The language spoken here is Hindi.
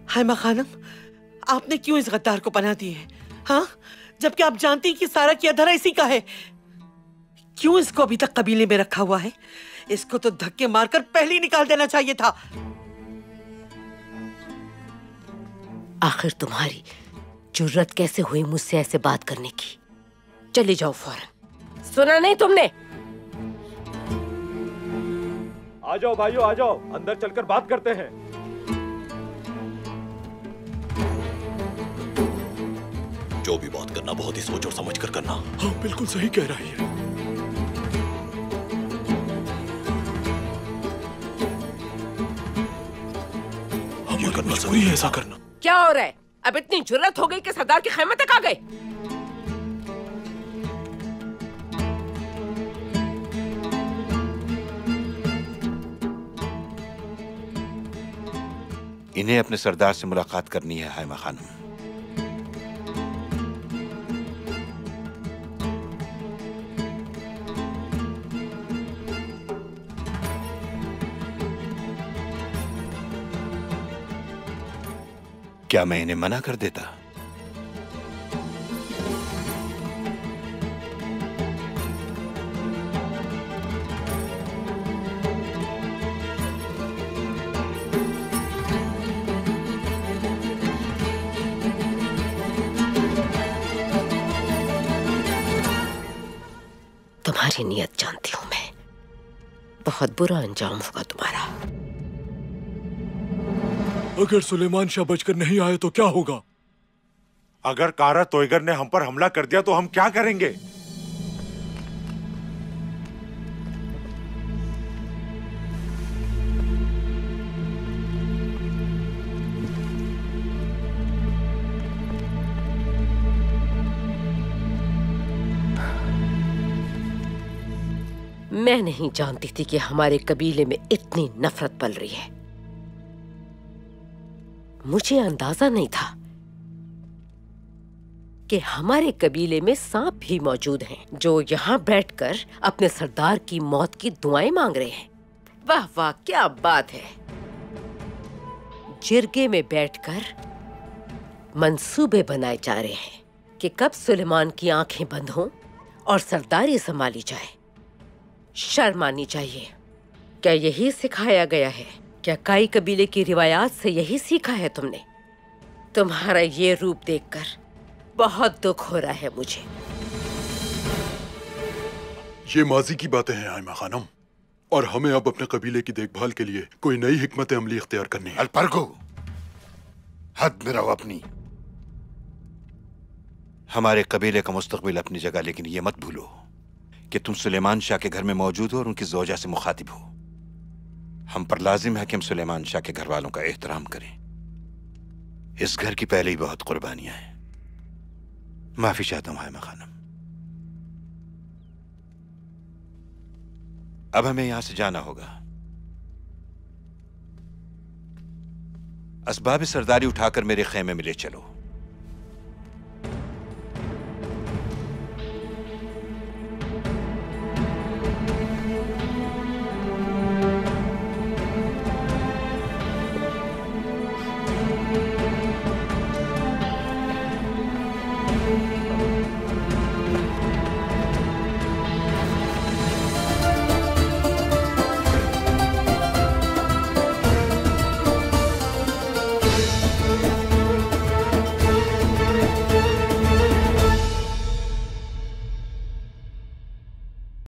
हायमा खानम, आपने क्यों इस गद्दार को पनाह दी है? हाँ, जबकि आप जानती हैं कि सारा की अधरा इसी का है। क्यों इसको अभी तक कबीले में रखा हुआ है? इसको तो धक्के मारकर पहले ही निकाल देना चाहिए था। आखिर तुम्हारी जुर्रत कैसे हुई मुझसे ऐसे बात करने की? चले जाओ फौरन। सुना नहीं तुमने? आ जाओ भाइयों, आ जाओ, अंदर चलकर बात करते हैं। जो भी बात करना बहुत ही सोच और समझ कर करना। हाँ, बिल्कुल सही कह रही है। ये करना सही है, ऐसा करना। क्या हो रहा है? अब इतनी जुर्रत हो गई कि सरदार की खैमत तक आ गए। इन्हें अपने सरदार से मुलाकात करनी है हायमा खानम। क्या मैं इन्हें मना कर देता? तुम्हारी नियत जानती हूं मैं। बहुत बुरा अंजाम होगा तुम्हारा। अगर सुलेमान शाह बचकर नहीं आए तो क्या होगा? अगर कारा तोयगर ने हम पर हमला कर दिया तो हम क्या करेंगे? मैं नहीं जानती थी कि हमारे कबीले में इतनी नफरत पल रही है। मुझे अंदाजा नहीं था कि हमारे कबीले में सांप भी मौजूद हैं जो यहाँ बैठकर अपने सरदार की मौत की दुआएं मांग रहे हैं। वाह वाह, क्या बात है। जिरगे में बैठकर मंसूबे बनाए जा रहे हैं कि कब सुलेमान की आंखें बंद हों और सरदारी संभाली जाए। शर्म आनी चाहिए। क्या यही सिखाया गया है? क्या काई कबीले की रिवायात से यही सीखा है तुमने? तुम्हारा ये रूप देखकर बहुत दुख हो रहा है मुझे। ये माजी की बातें हैं हायमा खानम, और हमें अब अपने कबीले की देखभाल के लिए कोई नई हिकमत अमली इख्तियार करनी है। अलपरगो, हद में रहो अपनी। हमारे कबीले का मुस्तकबिल अपनी जगह, लेकिन ये मत भूलो कि तुम सुलेमान शाह के घर में मौजूद हो और उनकी ज़ौजा से मुखातिब हो। हम पर लाजिम है कि हम सुलेमान शाह के घर वालों का एहतराम करें। इस घर की पहले ही बहुत कुर्बानियां हैं। माफी चाहता हूं हायमा खानम। अब हमें यहां से जाना होगा। असबाब सरदारी उठाकर मेरे खेमे में ले चलो।